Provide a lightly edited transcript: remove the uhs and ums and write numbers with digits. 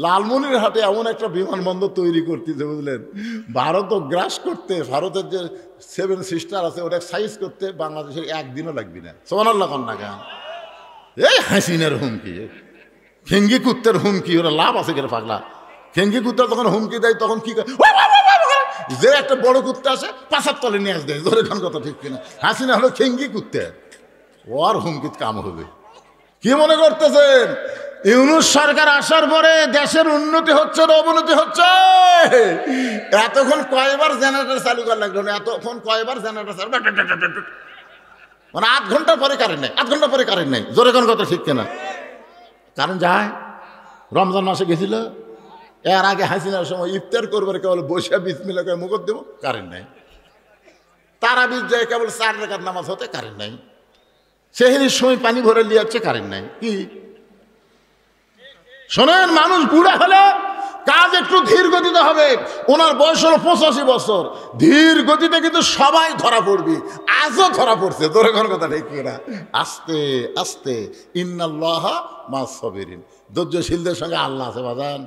লালমনিরহাটে এমন একটা বিমানবন্দর তৈরি করতেছে বুঝলেন, ভারতও গ্রাস করতে, ভারতের যে 7 সিস্টার আছে ওটা সাইজ করতে বাংলাদেশের একদিনও লাগবে না। সুবহানাল্লাহ কন্যা কেন? এই হাসিনার হুমকি, ফেঙ্গি কুত্তের হুমকি, ওরা লাভ আছে কেন পাগলা? ফেঙ্গি কুত্তা যখন হুমকি দেয় তখন কি করে, যে একটা বড় কুত্তা আসে পাশার তলে নিয়ে আস দেয়, জোরে খান কথা ঠিক কিনা? হাসিনা হলো ফেঙ্গি কুত্তে, ওর হুমকিত কাম হবে। কি মনে করতেছেন ইউনূস সরকার আসার পরে দেশের উন্নতি হচ্ছে না অবনতি হচ্ছে? এতক্ষণ কয়বার জেনারেটর চালু করা লাগলো না, এতক্ষণ কয়বার জেনারেটর চালু, মানে 8 ঘন্টা পরে কারেন্ট নেই, 8 ঘন্টা পরে কারেন্ট নেই, জোরে কোন কথা ঠিক কিনা? কারেন্ট যায়। রমজান মাসে গেছিল, এর আগে হাসিনার সময় ইফতার করবার কেবল বসে বিসমিল্লাহ করে মুখত দেবো, কারেন্ট নেই। তারাবির যায় কেবল 4 রাকাত নামাজ হতে কারেন্ট নেই। সেহরির সময় পানি ভরে নিয়ে যাচ্ছে, কারেন্ট নেই। কি শোনেন, মানুষ বুড়া হলে কাজ একটু ধীর গতিতে হবে। ওনার বয়স হলো 85 বছর, ধীর গতিতে কিন্তু সবাই ধরা পড়বি, আজও ধরা পড়ছে। তোর কোন কথা ঠিক না? আস্তে আস্তে, ইন্নাল্লাহা মাস সাবিরিন, ধৈর্যশীলদের সঙ্গে আল্লাহ আছে বাজান।